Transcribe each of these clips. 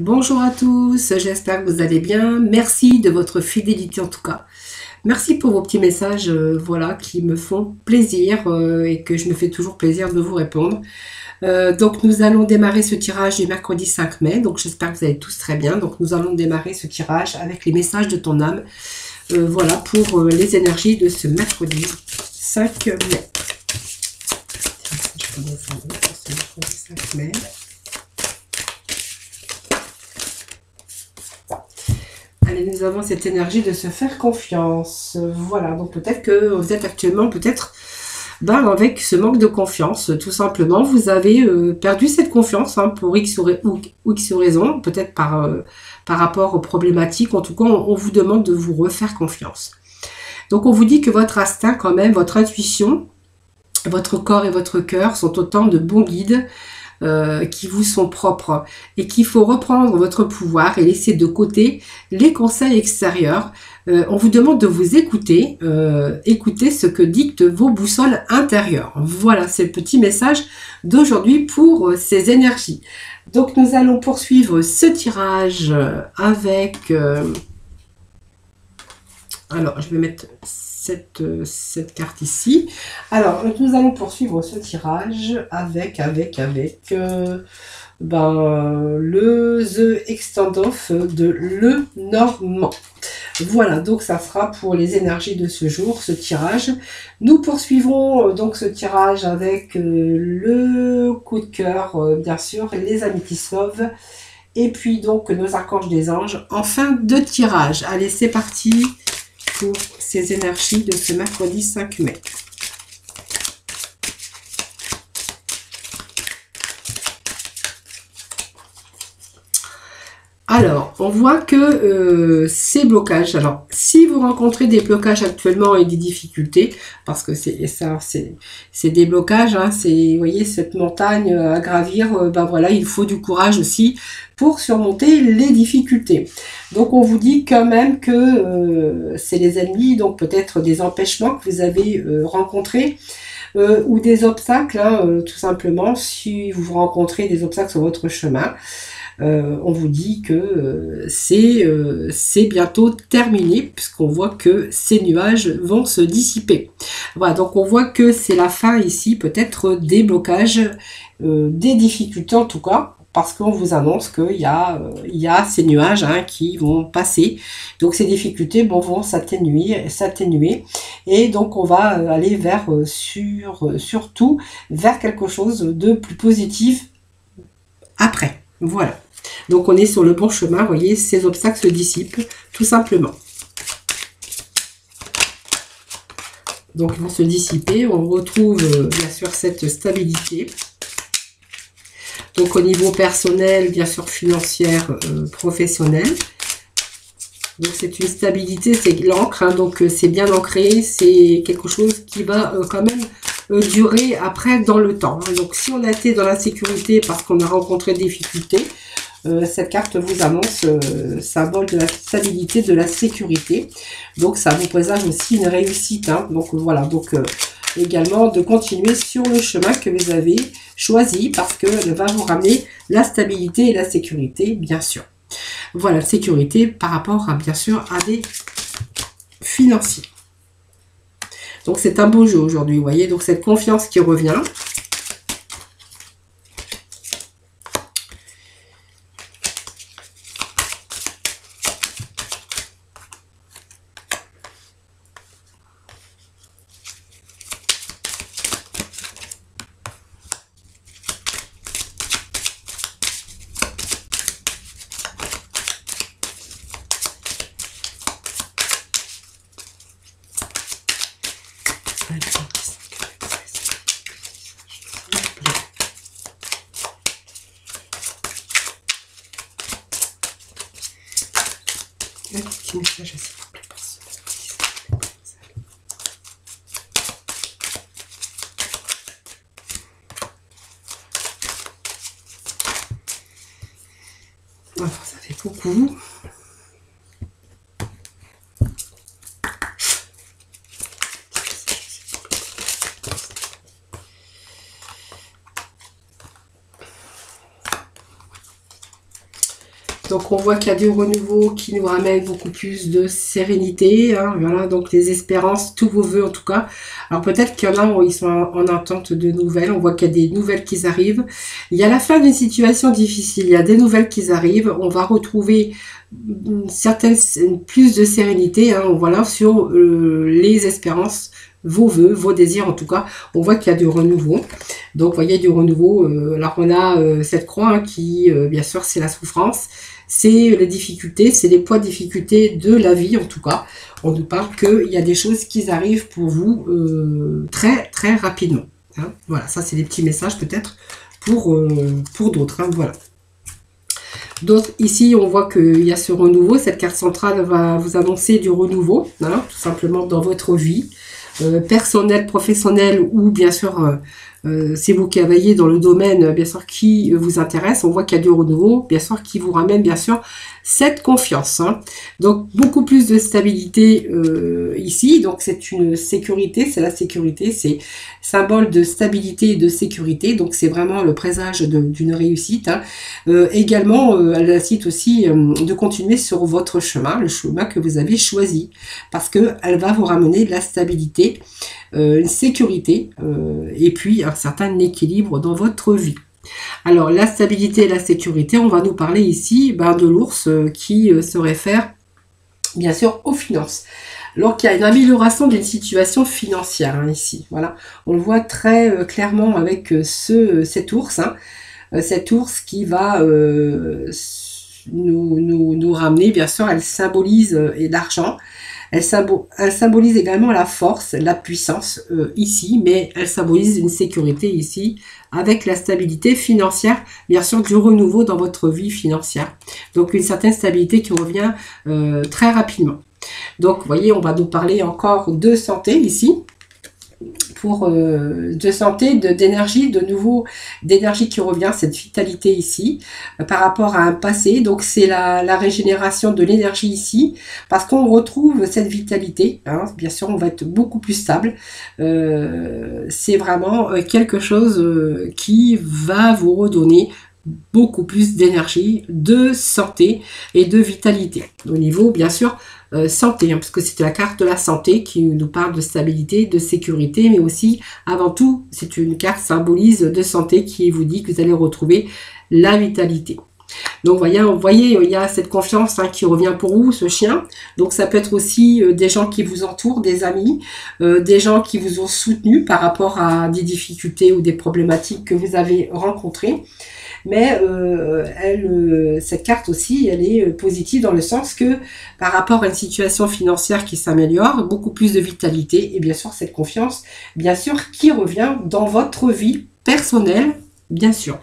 Bonjour à tous, j'espère que vous allez bien. Merci de votre fidélité en tout cas. Merci pour vos petits messages voilà, qui me font plaisir et que je me fais toujours plaisir de vous répondre. Donc nous allons démarrer ce tirage du mercredi 5 mai. Donc j'espère que vous allez tous très bien. Donc nous allons démarrer ce tirage avec les messages de ton âme. Voilà pour les énergies de ce mercredi 5 mai. Je vais descendre pour ce mercredi 5 mai. Allez, nous avons cette énergie de se faire confiance. Voilà, donc peut-être que vous êtes actuellement peut-être avec ce manque de confiance. Tout simplement, vous avez perdu cette confiance pour X ou X raison, peut-être par rapport aux problématiques. En tout cas, on vous demande de vous refaire confiance. Donc, on vous dit que votre instinct quand même, votre intuition, votre corps et votre cœur sont autant de bons guides qui vous sont propres et qu'il faut reprendre votre pouvoir et laisser de côté les conseils extérieurs. On vous demande de vous écouter, écouter ce que dictent vos boussoles intérieures. Voilà, c'est le petit message d'aujourd'hui pour ces énergies. Donc nous allons poursuivre ce tirage avec... alors, je vais mettre cette carte ici. Alors, nous allons poursuivre ce tirage avec le The Extend of de Le Normand. Voilà, donc ça sera pour les énergies de ce jour, ce tirage. Nous poursuivrons donc ce tirage avec le coup de cœur, bien sûr, les amis qui sauvent. Et puis donc nos archanges des anges en fin de tirage. Allez, c'est parti pour ces énergies de ce mercredi 5 mai. Alors, on voit que ces blocages, alors si vous rencontrez des blocages actuellement et des difficultés, parce que c'est des blocages, c'est, vous voyez, cette montagne à gravir, voilà, il faut du courage aussi pour surmonter les difficultés. Donc on vous dit quand même que c'est les ennemis, donc peut-être des empêchements que vous avez rencontrés, ou des obstacles, tout simplement, si vous rencontrez des obstacles sur votre chemin. On vous dit que c'est bientôt terminé puisqu'on voit que ces nuages vont se dissiper. Voilà, donc on voit que c'est la fin ici, peut-être des blocages, des difficultés en tout cas, parce qu'on vous annonce qu'il y a ces nuages qui vont passer. Donc ces difficultés vont s'atténuer, et donc on va aller vers surtout vers quelque chose de plus positif après. Voilà. Donc on est sur le bon chemin, vous voyez, ces obstacles se dissipent, tout simplement. Donc ils vont se dissiper, on retrouve bien sûr cette stabilité. Donc au niveau personnel, bien sûr financière, professionnelle. Donc c'est une stabilité, c'est l'encre, donc c'est bien ancré, c'est quelque chose qui va quand même durer après dans le temps. Donc si on a été dans la sécurité parce qu'on a rencontré des difficultés, cette carte vous annonce symbole de la stabilité, de la sécurité. Donc ça vous présage aussi une réussite. Donc voilà, donc également de continuer sur le chemin que vous avez choisi parce qu'elle va vous ramener la stabilité et la sécurité, bien sûr. Voilà, sécurité par rapport à, bien sûr, à des financiers. Donc c'est un beau jeu aujourd'hui, vous voyez, donc cette confiance qui revient. Un petit message assez complet pour ça. Voilà, ça fait beaucoup. Donc on voit qu'il y a du renouveau qui nous ramène beaucoup plus de sérénité, hein, voilà, donc les espérances, tous vos vœux en tout cas. Alors peut-être qu'il y en a où ils sont en attente de nouvelles, on voit qu'il y a des nouvelles qui arrivent. Il y a la fin d'une situation difficile, il y a des nouvelles qui arrivent, on va retrouver plus de sérénité, hein, voilà, sur les espérances, vos vœux, vos désirs en tout cas. On voit qu'il y a du renouveau. Donc, vous voyez, du renouveau. Alors, on a cette croix hein, qui, bien sûr, c'est la souffrance, c'est les difficultés, c'est les poids de difficultés de la vie en tout cas. On nous parle qu'il y a des choses qui arrivent pour vous très, très rapidement. Hein. Voilà, ça, c'est des petits messages peut-être pour d'autres. Hein, voilà. D'autres, ici, on voit qu'il y a ce renouveau. Cette carte centrale va vous annoncer du renouveau, hein, tout simplement dans votre vie. Personnel, professionnel ou bien sûr c'est vous qui travaillez dans le domaine bien sûr qui vous intéresse, on voit qu'il y a du renouveau bien sûr qui vous ramène bien sûr cette confiance, hein. Donc beaucoup plus de stabilité ici, donc c'est une sécurité, c'est la sécurité, c'est symbole de stabilité et de sécurité, donc c'est vraiment le présage d'une réussite, hein. Également elle incite aussi de continuer sur votre chemin, le chemin que vous avez choisi, parce que elle va vous ramener de la stabilité, une sécurité et puis un certain équilibre dans votre vie. Alors la stabilité et la sécurité, on va nous parler ici de l'ours qui se réfère bien sûr aux finances. Alors qu'il y a une amélioration d'une situation financière hein, ici, voilà, on le voit très clairement avec cet ours, hein, cet ours qui va nous ramener, bien sûr, elle symbolise l'argent. Elle symbolise également la force, la puissance ici, mais elle symbolise une sécurité ici avec la stabilité financière, bien sûr du renouveau dans votre vie financière. Donc une certaine stabilité qui revient très rapidement. Donc vous voyez, on va nous parler encore de santé ici. Pour de santé, d'énergie, de nouveau, d'énergie qui revient, cette vitalité ici, par rapport à un passé. Donc c'est la régénération de l'énergie ici, parce qu'on retrouve cette vitalité, hein. Bien sûr on va être beaucoup plus stable, c'est vraiment quelque chose qui va vous redonner beaucoup plus d'énergie, de santé et de vitalité. Au niveau, bien sûr, santé, hein, parce que c'est la carte de la santé qui nous parle de stabilité, de sécurité, mais aussi, avant tout, c'est une carte symbolise de santé qui vous dit que vous allez retrouver la vitalité. Donc, vous voyez, il y a cette confiance hein, qui revient pour vous, ce chien. Donc, ça peut être aussi des gens qui vous entourent, des amis, des gens qui vous ont soutenu par rapport à des difficultés ou des problématiques que vous avez rencontrées. Mais cette carte aussi, elle est positive dans le sens que par rapport à une situation financière qui s'améliore, beaucoup plus de vitalité et bien sûr cette confiance, bien sûr, qui revient dans votre vie personnelle, bien sûr.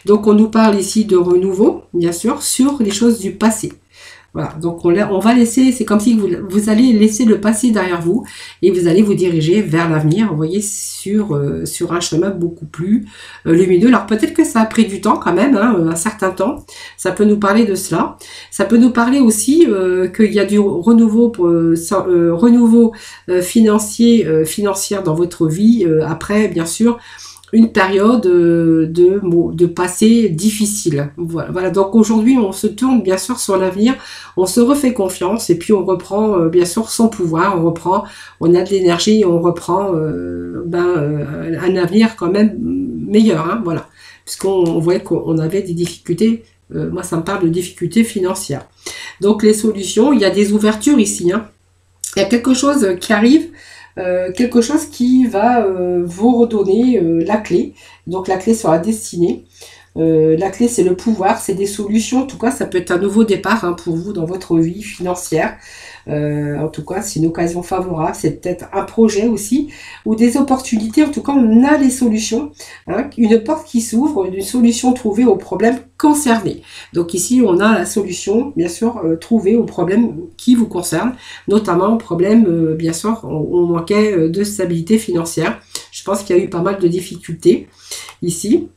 Donc on nous parle ici de renouveau, bien sûr, sur les choses du passé. Voilà, donc on va laisser, c'est comme si vous allez laisser le passé derrière vous et vous allez vous diriger vers l'avenir, vous voyez, sur un chemin beaucoup plus lumineux. Alors peut-être que ça a pris du temps quand même, hein, un certain temps, ça peut nous parler de cela. Ça peut nous parler aussi qu'il y a du renouveau, financière dans votre vie, après bien sûr, une période de passé difficile. Voilà. Donc aujourd'hui, on se tourne bien sûr sur l'avenir, on se refait confiance et puis on reprend bien sûr son pouvoir, on a de l'énergie, on reprend un avenir quand même meilleur, hein, voilà. Puisqu'on voyait qu'on avait des difficultés, moi ça me parle de difficultés financières. Donc les solutions, il y a des ouvertures ici, hein. Il y a quelque chose qui arrive, quelque chose qui va vous redonner la clé. Donc la clé sur la destinée. La clé c'est le pouvoir, c'est des solutions. En tout cas, ça peut être un nouveau départ hein, pour vous dans votre vie financière. En tout cas, c'est une occasion favorable. C'est peut-être un projet aussi ou des opportunités. En tout cas, on a les solutions. Hein, une porte qui s'ouvre, une solution trouvée au problème concerné. Donc ici, on a la solution, bien sûr, trouvée au problème qui vous concerne, notamment au problème, bien sûr, on manquait de stabilité financière. Je pense qu'il y a eu pas mal de difficultés ici.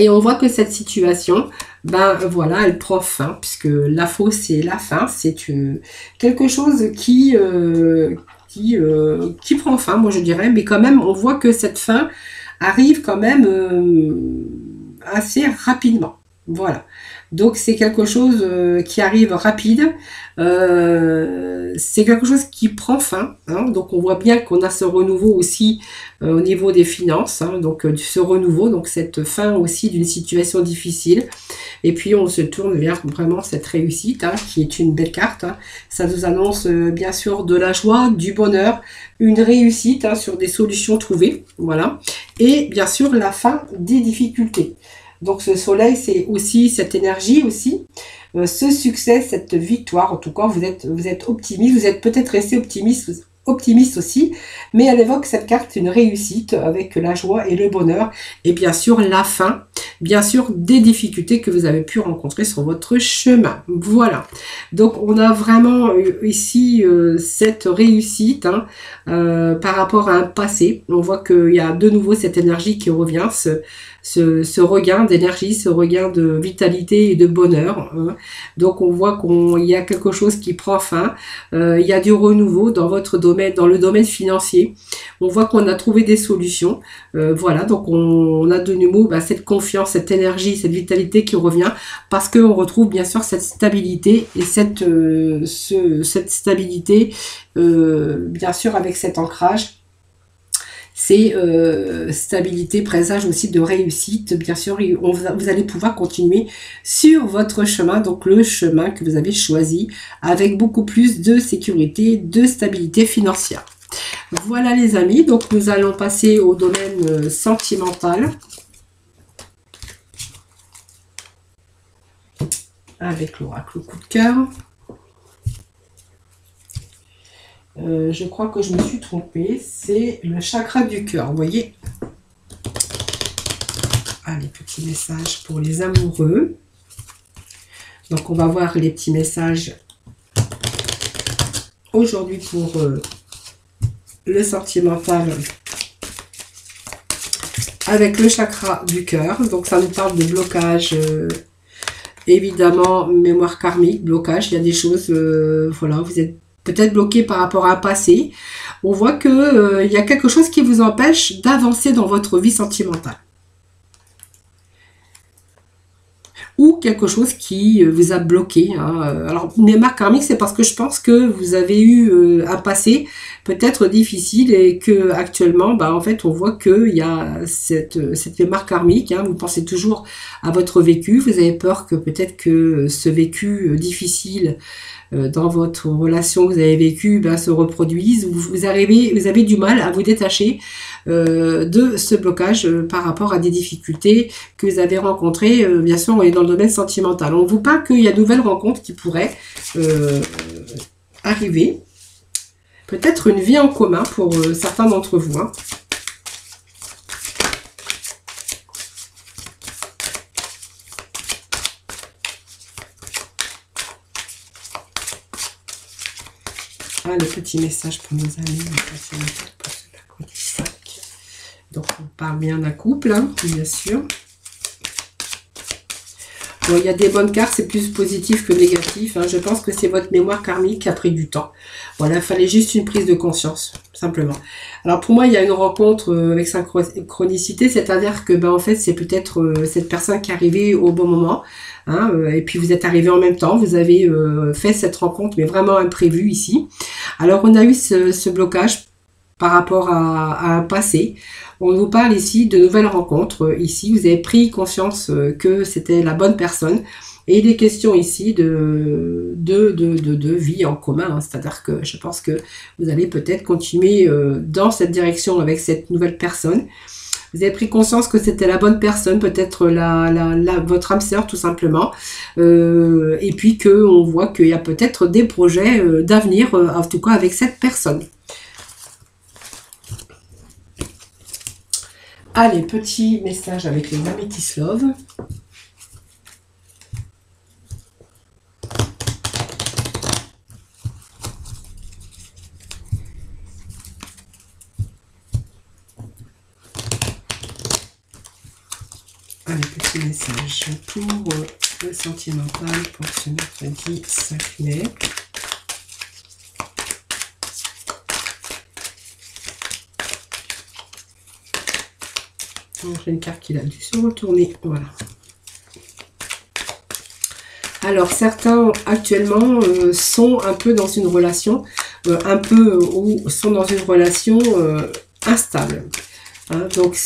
Et on voit que cette situation, voilà, elle prend fin, puisque la fausse c'est la fin, c'est quelque chose qui prend fin, moi je dirais, mais quand même, on voit que cette fin arrive quand même assez rapidement. Voilà. Donc c'est quelque chose qui arrive rapide. C'est quelque chose qui prend fin. Hein. Donc on voit bien qu'on a ce renouveau aussi au niveau des finances. Hein. Donc ce renouveau, donc cette fin aussi d'une situation difficile. Et puis on se tourne vers vraiment cette réussite, hein, qui est une belle carte. Hein. Ça nous annonce bien sûr de la joie, du bonheur, une réussite, hein, sur des solutions trouvées. Voilà. Et bien sûr la fin des difficultés. Donc ce soleil, c'est aussi cette énergie aussi, ce succès, cette victoire. En tout cas, vous êtes optimiste, vous êtes peut-être resté optimiste aussi, mais elle évoque cette carte une réussite avec la joie et le bonheur, et bien sûr la fin, bien sûr des difficultés que vous avez pu rencontrer sur votre chemin. Voilà, donc on a vraiment ici cette réussite, hein, par rapport à un passé. On voit qu'il y a de nouveau cette énergie qui revient, ce regain d'énergie, ce regain de vitalité et de bonheur. Hein. Donc on voit qu'il y a quelque chose qui prend fin, il y a du renouveau dans votre domaine, dans le domaine financier. On voit qu'on a trouvé des solutions. Voilà, donc on a de nouveau cette confiance, cette énergie, cette vitalité qui revient, parce qu'on retrouve bien sûr cette stabilité et cette stabilité, bien sûr avec cet ancrage. C'est stabilité, présage aussi de réussite. Bien sûr, vous allez pouvoir continuer sur votre chemin, donc le chemin que vous avez choisi, avec beaucoup plus de sécurité, de stabilité financière. Voilà les amis, donc nous allons passer au domaine sentimental. Avec l'oracle coup de cœur. Je crois que je me suis trompée, c'est le chakra du cœur, vous voyez. Allez, petits messages pour les amoureux. Donc on va voir les petits messages aujourd'hui pour le sentimental avec le chakra du cœur. Donc ça nous parle de blocage, évidemment, mémoire karmique, blocage. Il y a des choses, voilà, vous êtes peut-être bloqué par rapport à un passé. On voit que il y a quelque chose qui vous empêche d'avancer dans votre vie sentimentale. Ou quelque chose qui vous a bloqué. Hein. Alors, mémoire karmique, c'est parce que je pense que vous avez eu un passé peut-être difficile et que actuellement, en fait, on voit qu'il y a cette mémoire karmique. Hein. Vous pensez toujours à votre vécu. Vous avez peur que peut-être que ce vécu difficile dans votre relation que vous avez vécue se reproduise. Vous avez du mal à vous détacher de ce blocage par rapport à des difficultés que vous avez rencontrées. Bien sûr, on est dans le domaine sentimental. On vous parle qu'il y a de nouvelles rencontres qui pourraient arriver. Peut-être une vie en commun pour certains d'entre vous. Hein. Le petit message pour nos amis. Donc, on parle bien d'un couple, hein, bien sûr. Bon, il y a des bonnes cartes, c'est plus positif que négatif. Hein. Je pense que c'est votre mémoire karmique qui a pris du temps. Voilà, il fallait juste une prise de conscience, simplement. Alors, pour moi, il y a une rencontre avec synchronicité, c'est-à-dire que, en fait, c'est peut-être cette personne qui est arrivée au bon moment. Hein, et puis vous êtes arrivés en même temps, vous avez fait cette rencontre, mais vraiment imprévue ici. Alors on a eu ce blocage par rapport à un passé. On vous parle ici de nouvelles rencontres. Ici, vous avez pris conscience que c'était la bonne personne. Et il est question ici de vie en commun. Hein. C'est-à-dire que je pense que vous allez peut-être continuer dans cette direction avec cette nouvelle personne. Vous avez pris conscience que c'était la bonne personne, peut-être votre âme sœur tout simplement. Et puis qu'on voit qu'il y a peut-être des projets d'avenir, en tout cas avec cette personne. Allez, petit message avec les Amethyst Love. Allez, petit message pour le sentimental pour ce mercredi 5 mai. J'ai une carte qui a dû se retourner. Voilà. Alors, certains actuellement sont un peu dans une relation, ou sont dans une relation instable. Hein, donc,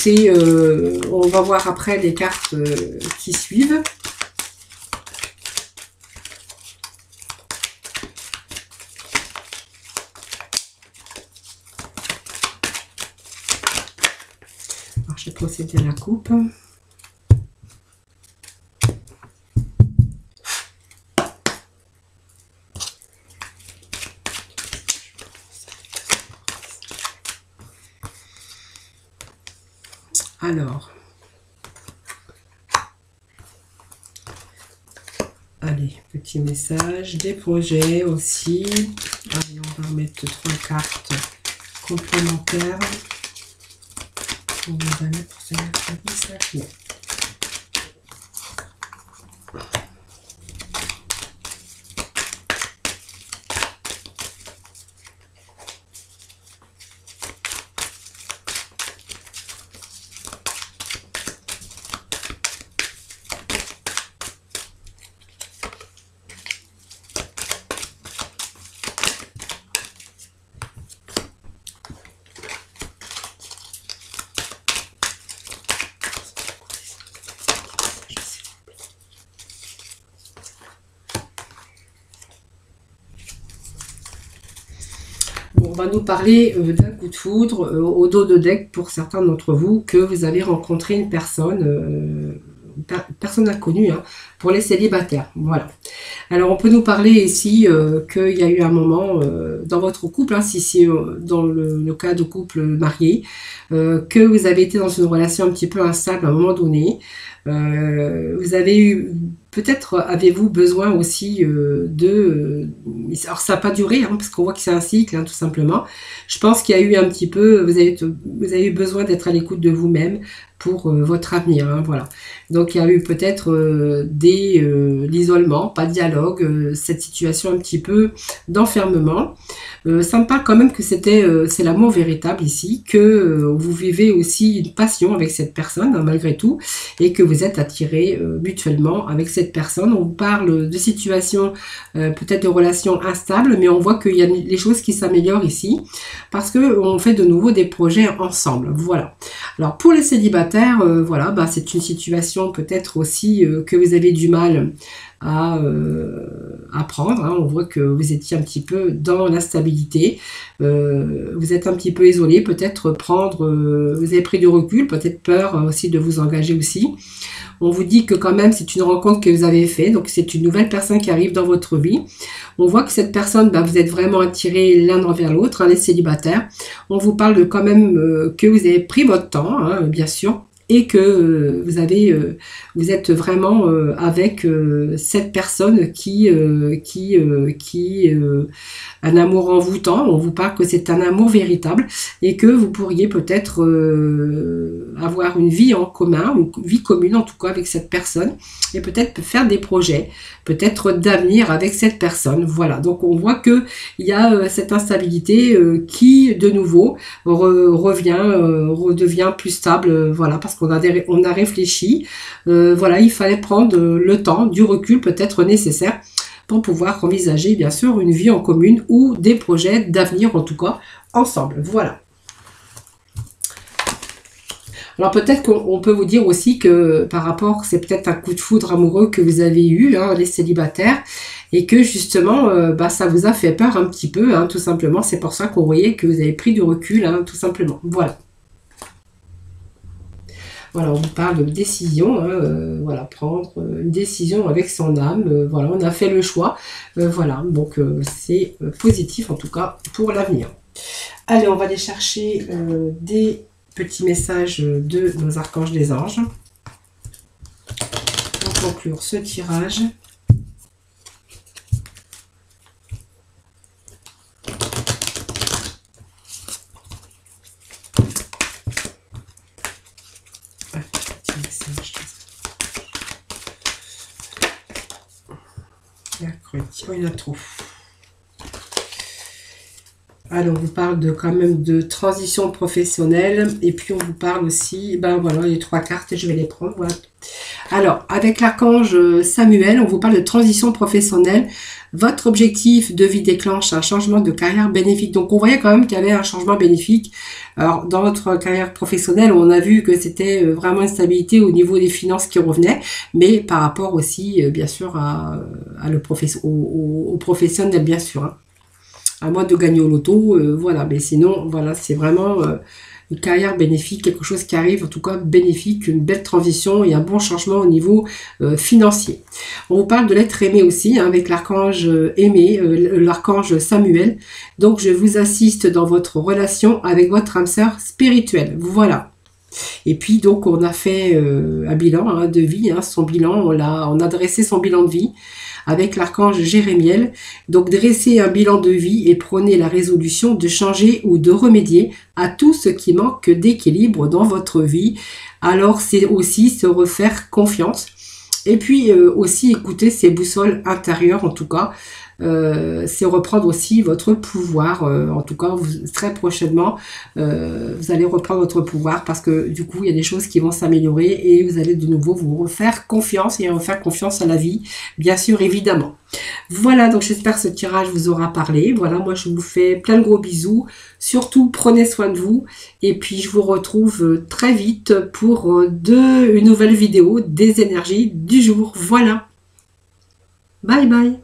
on va voir après les cartes qui suivent. Alors, je vais procéder à la coupe. Alors, allez, petit message, des projets aussi. Allez, on va remettre 3 cartes complémentaires. On va mettre ça. On va nous parler d'un coup de foudre au dos de deck pour certains d'entre vous, que vous avez rencontré une personne inconnue, hein, pour les célibataires. Voilà. Alors, on peut nous parler ici qu'il y a eu un moment dans votre couple, hein, si c'est dans le cas de couple marié, que vous avez été dans une relation un petit peu instable à un moment donné. Vous avez eu, peut-être avez-vous besoin aussi alors ça n'a pas duré, hein, parce qu'on voit que c'est un cycle, hein, tout simplement. Je pense qu'il y a eu un petit peu, vous avez eu besoin d'être à l'écoute de vous-même pour votre avenir, hein, voilà. Donc il y a eu peut-être l'isolement, pas de dialogue, cette situation un petit peu d'enfermement. Ça me parle quand même que c'est l'amour véritable ici, que vous vivez aussi une passion avec cette personne, hein, malgré tout, et que vous êtes attirés mutuellement avec cette personne. On parle de situation, peut-être de relations instables, mais on voit qu'il y a les choses qui s'améliorent ici, parce que on fait de nouveau des projets ensemble. Voilà. Alors pour les célibataires, voilà, bah, c'est une situation peut-être aussi que vous avez du mal à prendre, hein. On voit que vous étiez un petit peu dans l'instabilité, vous êtes un petit peu isolé, peut-être vous avez pris du recul, peut-être peur aussi de vous engager aussi. On vous dit que quand même c'est une rencontre que vous avez fait, donc c'est une nouvelle personne qui arrive dans votre vie. On voit que cette personne, bah, vous êtes vraiment attirés l'un envers l'autre, hein, les célibataires. On vous parle de quand même que vous avez pris votre temps, hein, bien sûr, et que vous êtes vraiment avec cette personne qui un amour envoûtant. On vous parle que c'est un amour véritable et que vous pourriez peut-être avoir une vie en commun, une vie commune en tout cas avec cette personne, et peut-être faire des projets, peut-être d'avenir avec cette personne. Voilà, donc on voit que il y a cette instabilité qui de nouveau redevient plus stable, voilà, parce qu'on a réfléchi, voilà, il fallait prendre le temps, du recul peut-être nécessaire pour pouvoir envisager bien sûr une vie en commune ou des projets d'avenir en tout cas ensemble. Voilà. Alors peut-être qu'on peut vous dire aussi que par rapport, c'est peut-être un coup de foudre amoureux que vous avez eu, hein, les célibataires, et que justement, bah, ça vous a fait peur un petit peu, hein, tout simplement. C'est pour ça qu'on voyait que vous avez pris du recul, hein, tout simplement. Voilà. Voilà, on vous parle de décision, hein, voilà, prendre une décision avec son âme, voilà, on a fait le choix, voilà, donc c'est positif en tout cas pour l'avenir. Allez, on va aller chercher des petits messages de nos archanges des anges pour conclure ce tirage. Oh, il y en a trop. Alors, on vous parle quand même de transition professionnelle. Et puis, on vous parle aussi, ben voilà, les 3 cartes, je vais les prendre. Voilà. Alors, avec l'archange Samuel, on vous parle de transition professionnelle. Votre objectif de vie déclenche un changement de carrière bénéfique. Donc, on voyait quand même qu'il y avait un changement bénéfique. Alors, dans votre carrière professionnelle, on a vu que c'était vraiment une stabilité au niveau des finances qui revenait, mais par rapport aussi, bien sûr, au professionnel, bien sûr. Hein. À moins de gagner au loto, voilà. Mais sinon, voilà, c'est vraiment... une carrière bénéfique, quelque chose qui arrive en tout cas bénéfique, une belle transition et un bon changement au niveau financier. On vous parle de l'être aimé aussi, hein, avec l'archange aimé, l'archange Samuel. Donc je vous assiste dans votre relation avec votre âme sœur spirituelle. Voilà. Et puis donc on a fait un bilan hein, de vie, hein, son bilan, on a dressé son bilan de vie avec l'archange Jérémiel. Donc dressez un bilan de vie et prenez la résolution de changer ou de remédier à tout ce qui manque d'équilibre dans votre vie. Alors c'est aussi se refaire confiance. Et puis aussi écouter ses boussoles intérieures en tout cas. C'est reprendre aussi votre pouvoir. En tout cas, très prochainement, vous allez reprendre votre pouvoir parce que du coup, il y a des choses qui vont s'améliorer et vous allez de nouveau vous refaire confiance et refaire confiance à la vie, bien sûr, évidemment. Voilà, donc j'espère que ce tirage vous aura parlé. Voilà, moi je vous fais plein de gros bisous. Surtout, prenez soin de vous. Et puis, je vous retrouve très vite pour une nouvelle vidéo des énergies du jour. Voilà. Bye bye.